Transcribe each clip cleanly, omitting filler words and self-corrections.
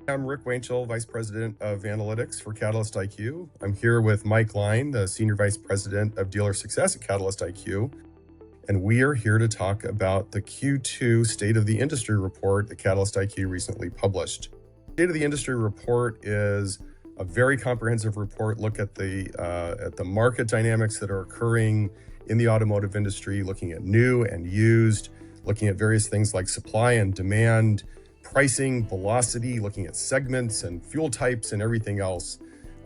I'm Rick Wainschel, Vice President of Analytics for Catalyst IQ. I'm here with Mike Line, the Senior Vice President of Dealer Success at Catalyst IQ. And we are here to talk about the Q2 State of the Industry report that Catalyst IQ recently published. State of the Industry report is a very comprehensive report. Look at the market dynamics that are occurring in the automotive industry, looking at new and used, looking at various things like supply and demand, pricing, velocity, looking at segments and fuel types and everything else.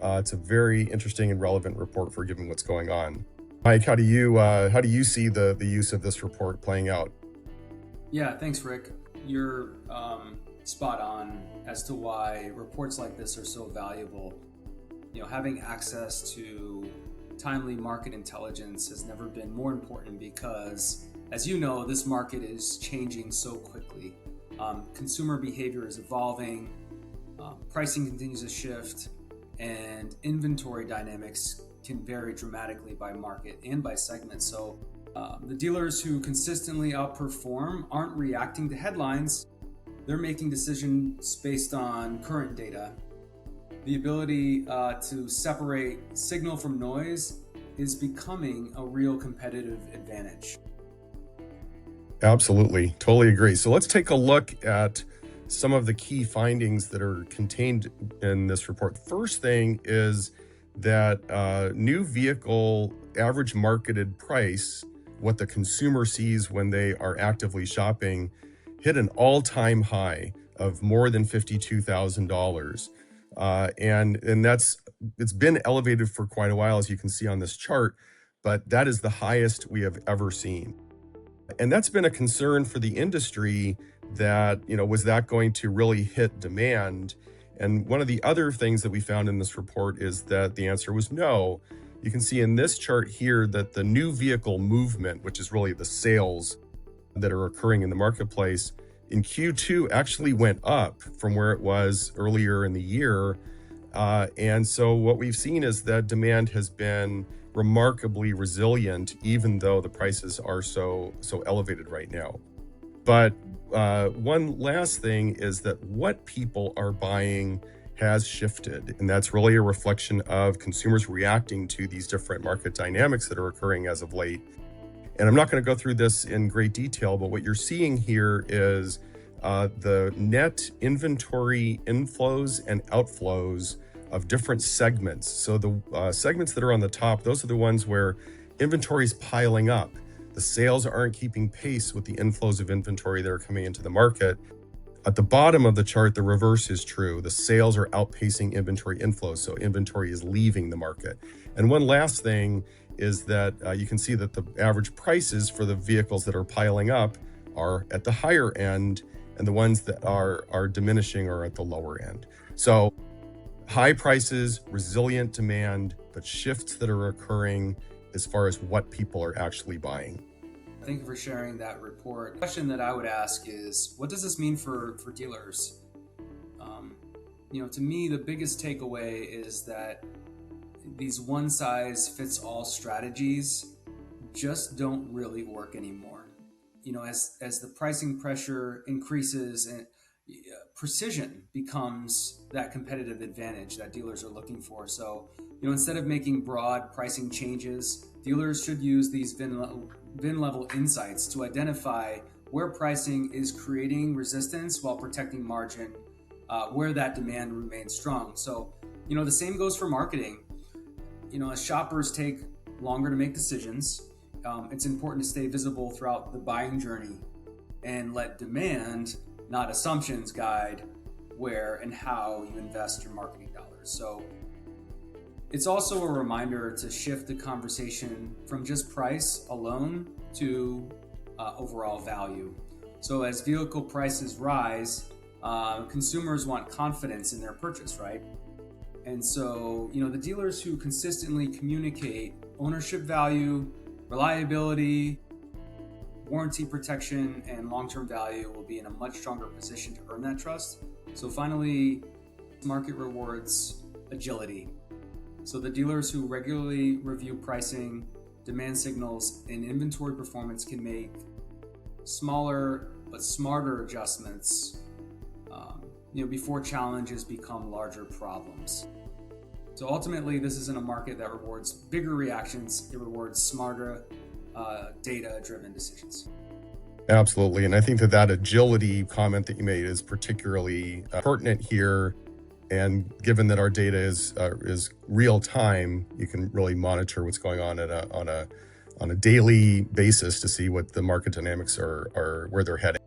It's a very interesting and relevant report for given what's going on. Mike, how do you see the use of this report playing out? Yeah, thanks, Rick. You're spot on as to why reports like this are so valuable. Having access to timely market intelligence has never been more important because, as you know, this market is changing so quickly. Consumer behavior is evolving, pricing continues to shift, and inventory dynamics can vary dramatically by market and by segment. So the dealers who consistently outperform aren't reacting to headlines. They're making decisions based on current data. The ability to separate signal from noise is becoming a real competitive advantage. Absolutely. Totally agree. So let's take a look at some of the key findings that are contained in this report. First thing is that new vehicle average marketed price, what the consumer sees when they are actively shopping, hit an all-time high of more than $52,000. And it's been elevated for quite a while, as you can see on this chart, but that is the highest we have ever seen. And that's been a concern for the industry that, was that going to really hit demand? And one of the other things that we found in this report is that the answer was no. You can see in this chart here that the new vehicle movement, which is really the sales that are occurring in the marketplace, in Q2 actually went up from where it was earlier in the year. And so what we've seen is that demand has been remarkably resilient, even though the prices are so elevated right now. But one last thing is that what people are buying has shifted, and that's really a reflection of consumers reacting to these different market dynamics that are occurring as of late. And I'm not going to go through this in great detail, but what you're seeing here is the net inventory inflows and outflows of different segments. So the segments that are on the top, those are the ones where inventory is piling up. The sales aren't keeping pace with the inflows of inventory that are coming into the market. At the bottom of the chart, the reverse is true. The sales are outpacing inventory inflows, so inventory is leaving the market. And one last thing is that you can see that the average prices for the vehicles that are piling up are at the higher end, and the ones that are diminishing are at the lower end. So high prices, resilient demand, but shifts that are occurring as far as what people are actually buying. Thank you for sharing that report. The question that I would ask is, what does this mean for dealers? To me, the biggest takeaway is that these one-size-fits-all strategies just don't really work anymore. As the pricing pressure increases and precision becomes that competitive advantage that dealers are looking for. So, instead of making broad pricing changes, dealers should use these Vin-Level insights to identify where pricing is creating resistance while protecting margin, where that demand remains strong. So, the same goes for marketing. As shoppers take longer to make decisions, it's important to stay visible throughout the buying journey and let demand, not assumptions, guide where and how you invest your marketing dollars. So it's also a reminder to shift the conversation from just price alone to overall value. So as vehicle prices rise, consumers want confidence in their purchase, right? And so, the dealers who consistently communicate ownership value, reliability, warranty protection, and long-term value will be in a much stronger position to earn that trust. So finally, market rewards agility. So the dealers who regularly review pricing, demand signals, and inventory performance can make smaller but smarter adjustments before challenges become larger problems. So ultimately, this isn't a market that rewards bigger reactions. It rewards smarter, data-driven decisions. Absolutely. And I think that agility comment that you made is particularly pertinent here. And given that our data is real time, you can really monitor what's going on on a daily basis to see what the market dynamics are where they're heading.